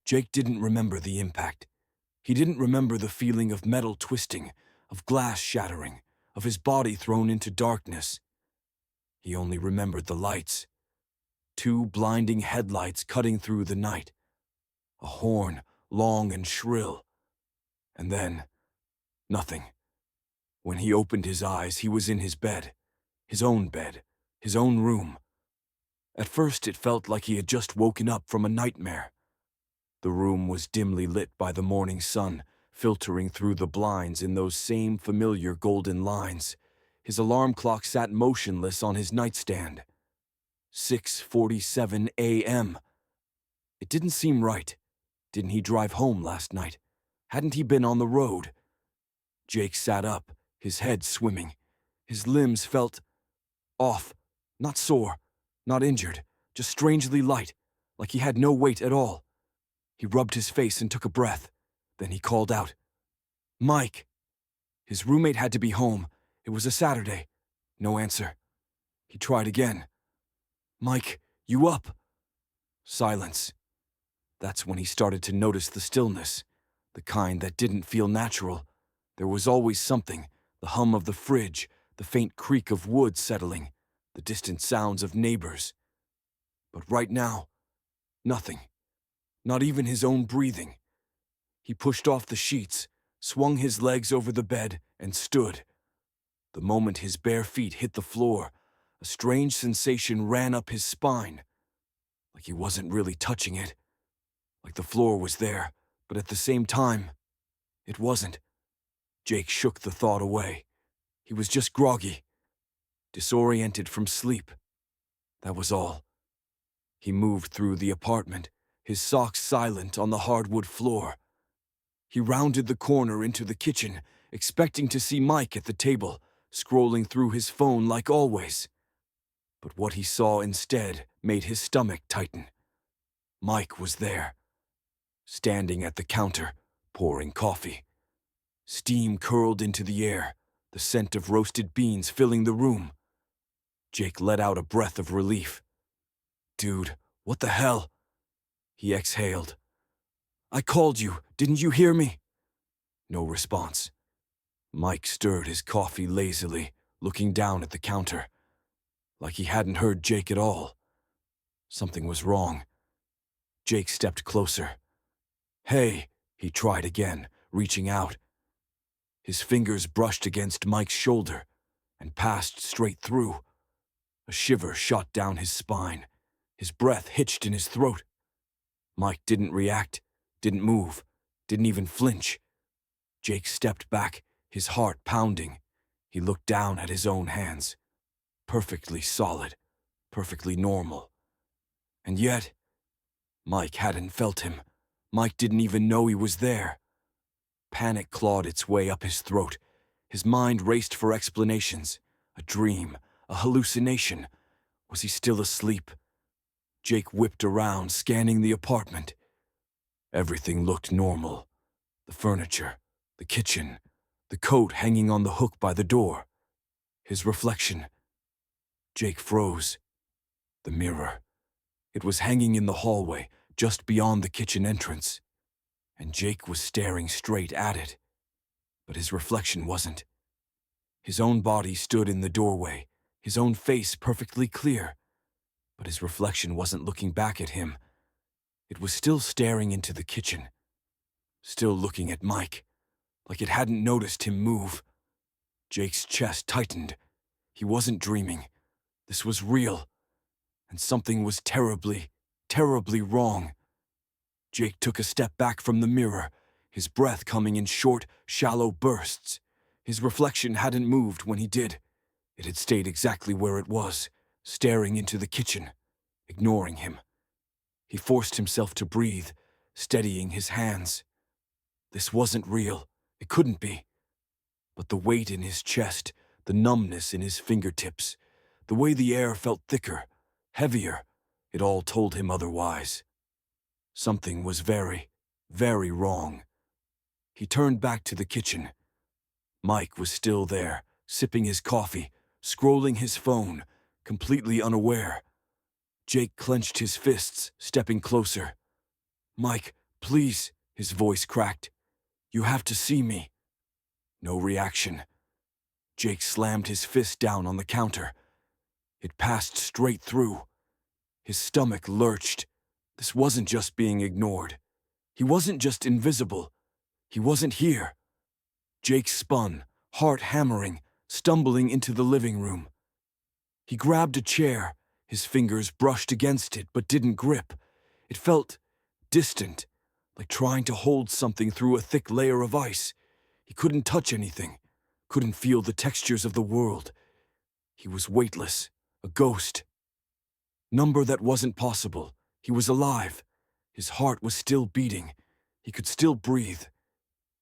Jake didn't remember the impact. He didn't remember the feeling of metal twisting, of glass shattering, of his body thrown into darkness. He only remembered the lights. Two blinding headlights cutting through the night. A horn, long and shrill. And then, nothing. When he opened his eyes, he was in his bed. His own room. At first, it felt like he had just woken up from a nightmare. The room was dimly lit by the morning sun, filtering through the blinds in those same familiar golden lines. His alarm clock sat motionless on his nightstand. 6:47 a.m. It didn't seem right. Didn't he drive home last night? Hadn't he been on the road? Jake sat up, his head swimming. His limbs felt off, not sore, not injured, just strangely light, like he had no weight at all. He rubbed his face and took a breath. Then he called out, "Mike!" His roommate had to be home. It was a Saturday. No answer. He tried again. "Mike, you up?" Silence. That's when he started to notice the stillness, the kind that didn't feel natural. There was always something, the hum of the fridge, the faint creak of wood settling, the distant sounds of neighbors. But right now, nothing. Not even his own breathing. He pushed off the sheets, swung his legs over the bed, and stood. The moment his bare feet hit the floor, a strange sensation ran up his spine. Like he wasn't really touching it. Like the floor was there, but at the same time, it wasn't. Jake shook the thought away. He was just groggy, disoriented from sleep. That was all. He moved through the apartment, his socks silent on the hardwood floor. He rounded the corner into the kitchen, expecting to see Mike at the table, scrolling through his phone like always. But what he saw instead made his stomach tighten. Mike was there, standing at the counter, pouring coffee. Steam curled into the air, the scent of roasted beans filling the room. Jake let out a breath of relief. "Dude, what the hell?" He exhaled. "I called you. Didn't you hear me?" No response. Mike stirred his coffee lazily, looking down at the counter. Like he hadn't heard Jake at all. Something was wrong. Jake stepped closer. "Hey," he tried again, reaching out. His fingers brushed against Mike's shoulder and passed straight through. A shiver shot down his spine. His breath hitched in his throat. Mike didn't react, didn't move, didn't even flinch. Jake stepped back, his heart pounding. He looked down at his own hands. Perfectly solid, perfectly normal. And yet, Mike hadn't felt him. Mike didn't even know he was there. Panic clawed its way up his throat. His mind raced for explanations. A dream, a hallucination. Was he still asleep? Jake whipped around, scanning the apartment. Everything looked normal. The furniture, the kitchen, the coat hanging on the hook by the door. His reflection. Jake froze. The mirror. It was hanging in the hallway, just beyond the kitchen entrance. And Jake was staring straight at it. But his reflection wasn't. His own body stood in the doorway, his own face perfectly clear. But his reflection wasn't looking back at him. It was still staring into the kitchen. Still looking at Mike, like it hadn't noticed him move. Jake's chest tightened. He wasn't dreaming. This was real. And something was terribly, terribly wrong. Jake took a step back from the mirror, his breath coming in short, shallow bursts. His reflection hadn't moved when he did. It had stayed exactly where it was, staring into the kitchen, ignoring him. He forced himself to breathe, steadying his hands. This wasn't real. It couldn't be. But the weight in his chest, the numbness in his fingertips, the way the air felt thicker, heavier, it all told him otherwise. Something was very, very wrong. He turned back to the kitchen. Mike was still there, sipping his coffee, scrolling his phone, completely unaware. Jake clenched his fists, stepping closer. "Mike, Please, his voice cracked. You have to see me. No reaction. Jake slammed his fist down on the counter. It passed straight through. His stomach lurched. This wasn't just being ignored. He wasn't just invisible. He wasn't here. Jake spun, heart hammering, stumbling into the living room. He grabbed a chair. His fingers brushed against it but didn't grip. It felt distant, like trying to hold something through a thick layer of ice. He couldn't touch anything, couldn't feel the textures of the world. He was weightless, a ghost. Number that wasn't possible. He was alive. His heart was still beating. He could still breathe.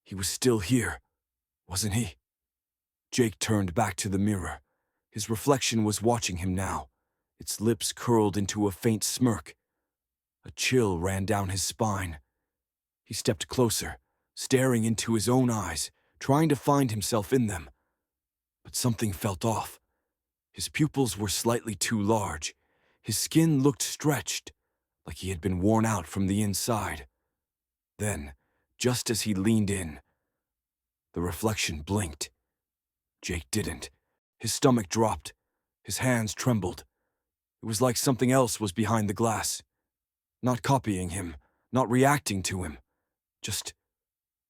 He was still here, wasn't he? Jake turned back to the mirror. His reflection was watching him now, its lips curled into a faint smirk. A chill ran down his spine. He stepped closer, staring into his own eyes, trying to find himself in them. But something felt off. His pupils were slightly too large. His skin looked stretched, like he had been worn out from the inside. Then, just as he leaned in, the reflection blinked. Jake didn't. His stomach dropped. His hands trembled. It was like something else was behind the glass. Not copying him, not reacting to him. Just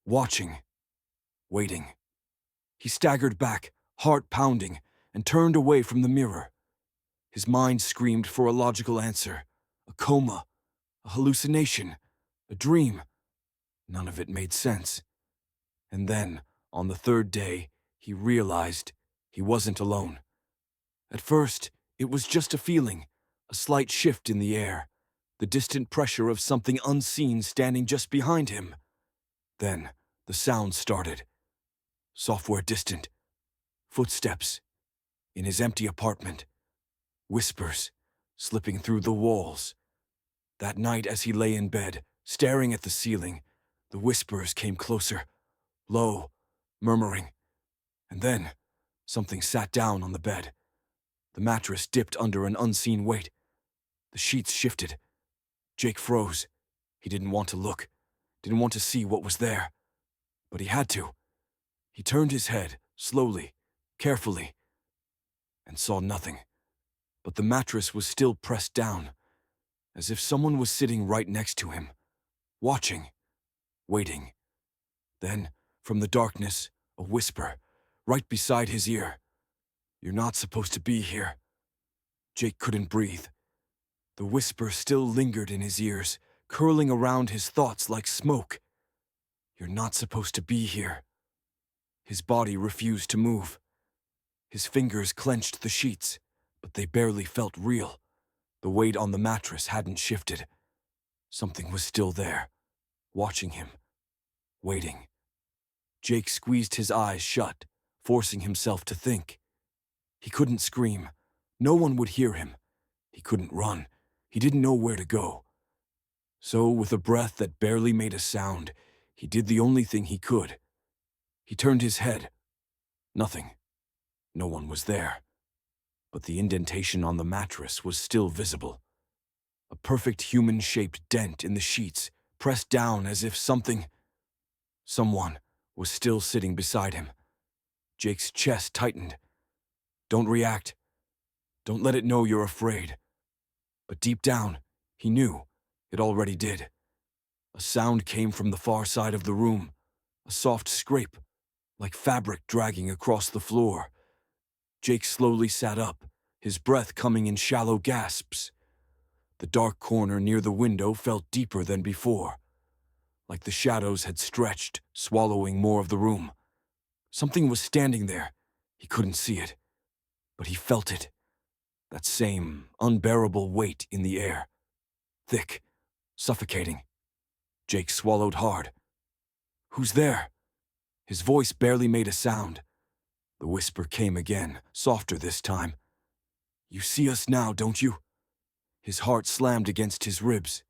watching, waiting. He staggered back, heart pounding, and turned away from the mirror. His mind screamed for a logical answer. A coma, a hallucination, a dream. None of it made sense. And then, on the third day, he realized he wasn't alone. At first, it was just a feeling, a slight shift in the air, the distant pressure of something unseen standing just behind him. Then, the sound started. Software distant. Footsteps. In his empty apartment. Whispers, slipping through the walls. That night as he lay in bed, staring at the ceiling, the whispers came closer, low, murmuring. And then, something sat down on the bed. The mattress dipped under an unseen weight. The sheets shifted. Jake froze. He didn't want to look, didn't want to see what was there. But he had to. He turned his head, slowly, carefully, and saw nothing. But the mattress was still pressed down, as if someone was sitting right next to him, watching, waiting. Then, from the darkness, a whisper, right beside his ear. You're not supposed to be here. Jake couldn't breathe. The whisper still lingered in his ears, curling around his thoughts like smoke. You're not supposed to be here. His body refused to move. His fingers clenched the sheets, but they barely felt real. The weight on the mattress hadn't shifted. Something was still there, watching him, waiting. Jake squeezed his eyes shut, forcing himself to think. He couldn't scream. No one would hear him. He couldn't run. He didn't know where to go. So, with a breath that barely made a sound, he did the only thing he could. He turned his head. Nothing. No one was there. But the indentation on the mattress was still visible. A perfect human-shaped dent in the sheets, pressed down as if someone was still sitting beside him. Jake's chest tightened. Don't react. Don't let it know you're afraid. But deep down, he knew. It already did. A sound came from the far side of the room. A soft scrape, like fabric dragging across the floor. Jake slowly sat up, his breath coming in shallow gasps. The dark corner near the window felt deeper than before, like the shadows had stretched, swallowing more of the room. Something was standing there. He couldn't see it, but he felt it. That same unbearable weight in the air. Thick, suffocating. Jake swallowed hard. Who's there? His voice barely made a sound. The whisper came again, softer this time. You see us now, don't you? His heart slammed against his ribs.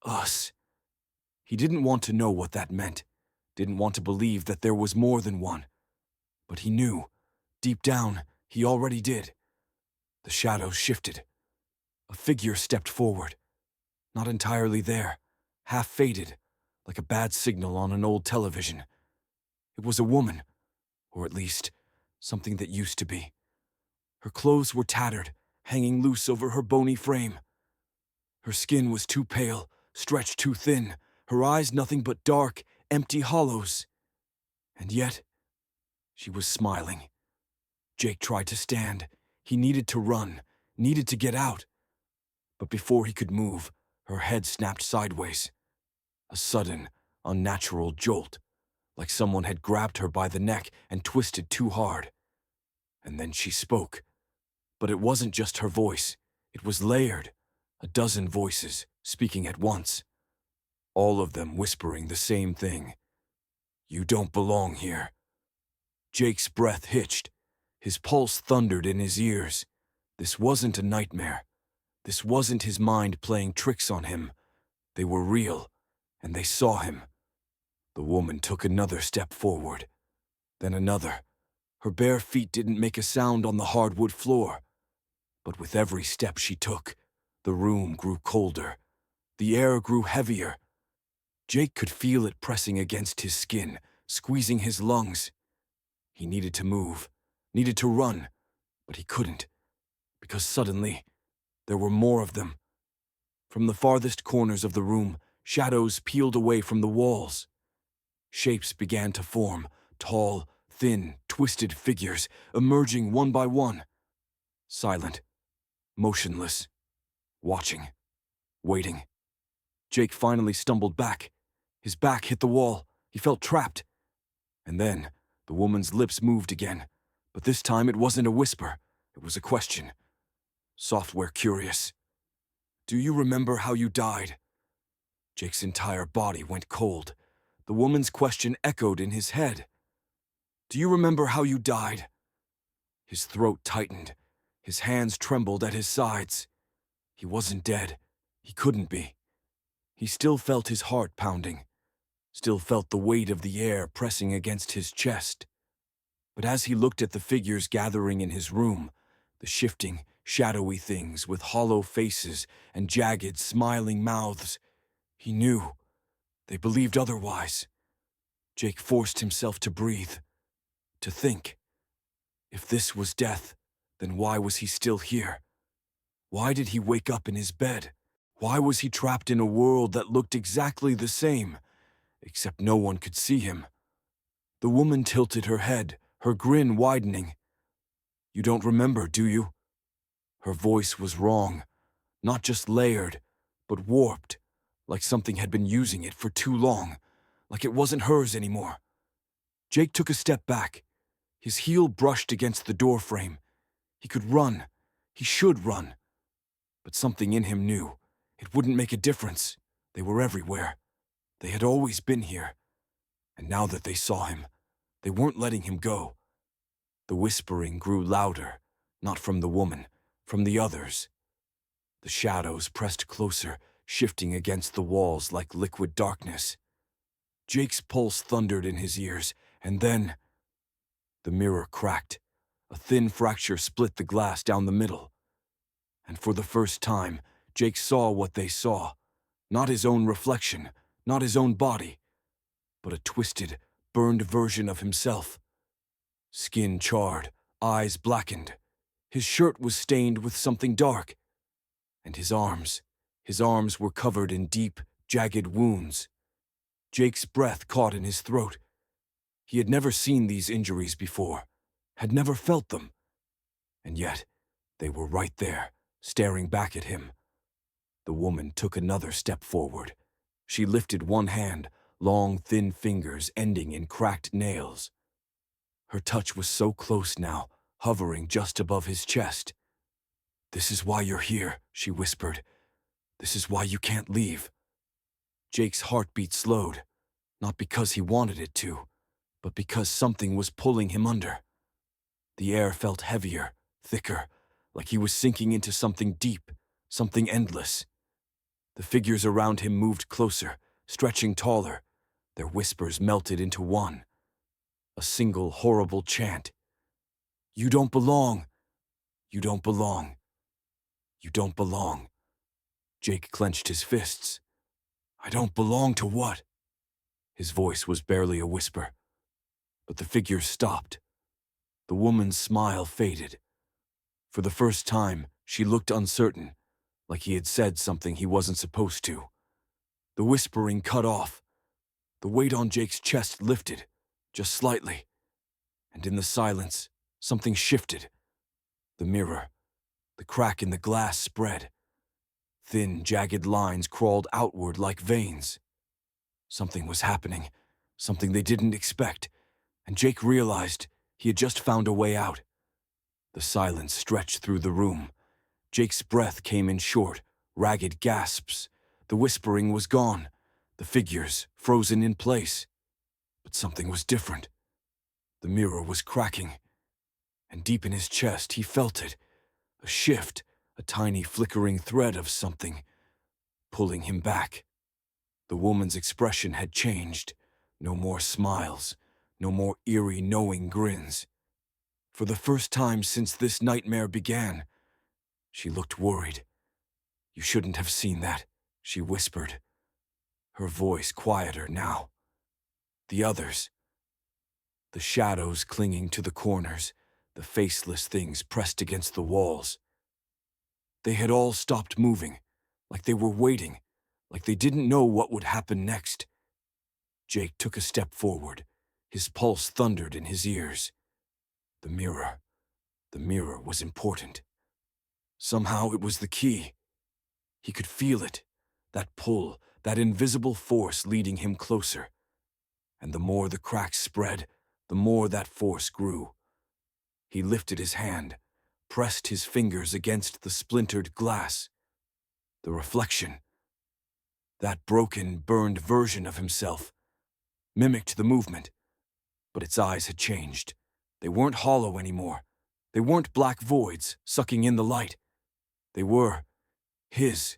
Us. He didn't want to know what that meant. Didn't want to believe that there was more than one. But he knew. Deep down, he already did. The shadows shifted. A figure stepped forward. Not entirely there. Half faded. like a bad signal on an old television. It was a woman, or at least something that used to be. Her clothes were tattered, hanging loose over her bony frame. Her skin was too pale, stretched too thin, her eyes nothing but dark, empty hollows. And yet, she was smiling. Jake tried to stand. He needed to run, needed to get out. But before he could move, her head snapped sideways. A sudden, unnatural jolt, like someone had grabbed her by the neck and twisted too hard. And then she spoke. But it wasn't just her voice. It was layered. A dozen voices, speaking at once. All of them whispering the same thing. You don't belong here. Jake's breath hitched. His pulse thundered in his ears. This wasn't a nightmare. This wasn't his mind playing tricks on him. They were real, and they saw him. The woman took another step forward, then another. Her bare feet didn't make a sound on the hardwood floor. But with every step she took, the room grew colder. The air grew heavier. Jake could feel it pressing against his skin, squeezing his lungs. He needed to move, needed to run, but he couldn't, because suddenly there were more of them. From the farthest corners of the room, shadows peeled away from the walls. Shapes began to form, tall, thin, twisted figures, emerging one by one. Silent, motionless, watching, waiting. Jake finally stumbled back. His back hit the wall. He felt trapped. And then the woman's lips moved again, but this time it wasn't a whisper. It was a question. Software curious. Do you remember how you died? Jake's entire body went cold. The woman's question echoed in his head. Do you remember how you died? His throat tightened. His hands trembled at his sides. He wasn't dead. He couldn't be. He still felt his heart pounding, still felt the weight of the air pressing against his chest. But as he looked at the figures gathering in his room, the shifting, shadowy things with hollow faces and jagged, smiling mouths, he knew they believed otherwise. Jake forced himself to breathe, to think. If this was death, then why was he still here? Why did he wake up in his bed? Why was he trapped in a world that looked exactly the same, except no one could see him? The woman tilted her head, her grin widening. You don't remember, do you? Her voice was wrong, not just layered, but warped, like something had been using it for too long, like it wasn't hers anymore. Jake took a step back. His heel brushed against the door frame. He could run. He should run. But something in him knew. It wouldn't make a difference. They were everywhere. They had always been here. And now that they saw him, they weren't letting him go. The whispering grew louder, not from the woman, from the others. The shadows pressed closer, shifting against the walls like liquid darkness. Jake's pulse thundered in his ears, and then the mirror cracked. A thin fracture split the glass down the middle. And for the first time, Jake saw what they saw. Not his own reflection, not his own body, but a twisted, burned version of himself. Skin charred, eyes blackened. His shirt was stained with something dark. And his arms were covered in deep, jagged wounds. Jake's breath caught in his throat. He had never seen these injuries before, had never felt them. And yet, they were right there, staring back at him. The woman took another step forward. She lifted one hand, long, thin fingers ending in cracked nails. Her touch was so close now, hovering just above his chest. This is why you're here, she whispered. This is why you can't leave. Jake's heartbeat slowed, not because he wanted it to, but because something was pulling him under. The air felt heavier, thicker, like he was sinking into something deep, something endless. The figures around him moved closer, stretching taller. Their whispers melted into one. A single horrible chant. You don't belong. You don't belong. You don't belong. Jake clenched his fists. I don't belong to what? His voice was barely a whisper, but the figure stopped. The woman's smile faded. For the first time, she looked uncertain, like he had said something he wasn't supposed to. The whispering cut off. The weight on Jake's chest lifted, just slightly. And in the silence, something shifted. The mirror, the crack in the glass spread. Thin, jagged lines crawled outward like veins. Something was happening, something they didn't expect, and Jake realized he had just found a way out. The silence stretched through the room. Jake's breath came in short, ragged gasps. The whispering was gone, the figures frozen in place. But something was different. The mirror was cracking, and deep in his chest he felt it, a shift, a tiny flickering thread of something, pulling him back. The woman's expression had changed. No more smiles, no more eerie, knowing grins. For the first time since this nightmare began, she looked worried. "You shouldn't have seen that," she whispered, her voice quieter now. The others, the shadows clinging to the corners, the faceless things pressed against the walls. They had all stopped moving, like they were waiting, like they didn't know what would happen next. Jake took a step forward. His pulse thundered in his ears. The mirror was important. Somehow it was the key. He could feel it, that pull, that invisible force leading him closer. And the more the cracks spread, the more that force grew. He lifted his hand, pressed his fingers against the splintered glass. The reflection, that broken, burned version of himself, mimicked the movement, but its eyes had changed. They weren't hollow anymore. They weren't black voids sucking in the light. They were his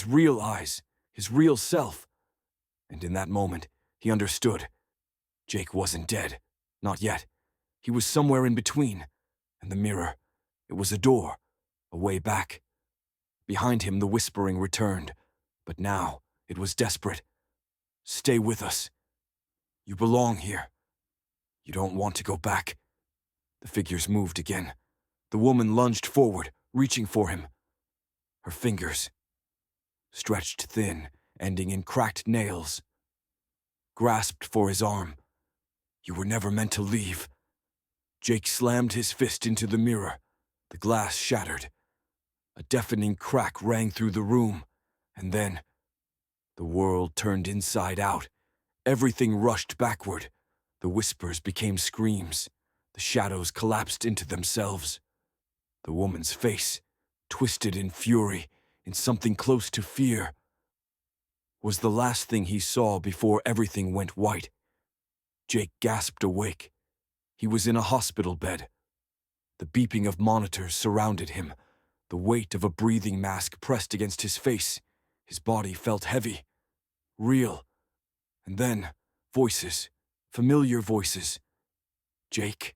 real eyes, his real self. And in that moment, he understood. Jake wasn't dead. Not yet. He was somewhere in between. And the mirror, it was a door, a way back. Behind him, the whispering returned. But now, it was desperate. "Stay with us. You belong here. You don't want to go back." The figures moved again. The woman lunged forward, reaching for him. Her fingers, stretched thin, ending in cracked nails, grasped for his arm. "You were never meant to leave." Jake slammed his fist into the mirror. The glass shattered. A deafening crack rang through the room, and then the world turned inside out. Everything rushed backward. The whispers became screams. The shadows collapsed into themselves. The woman's face, twisted in fury, in something close to fear, was the last thing he saw before everything went white. Jake gasped awake. He was in a hospital bed. The beeping of monitors surrounded him, the weight of a breathing mask pressed against his face. His body felt heavy, real. And then, voices, familiar voices. Jake.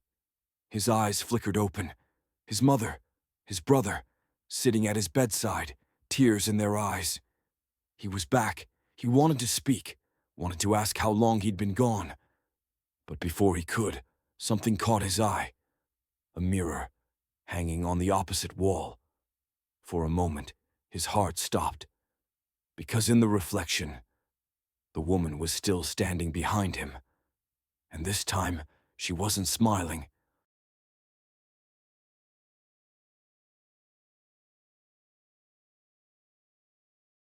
His eyes flickered open. His mother, his brother, sitting at his bedside, tears in their eyes. He was back. He wanted to speak, wanted to ask how long he'd been gone. But before he could, something caught his eye. A mirror, hanging on the opposite wall. For a moment, his heart stopped. Because in the reflection, the woman was still standing behind him. And this time, she wasn't smiling.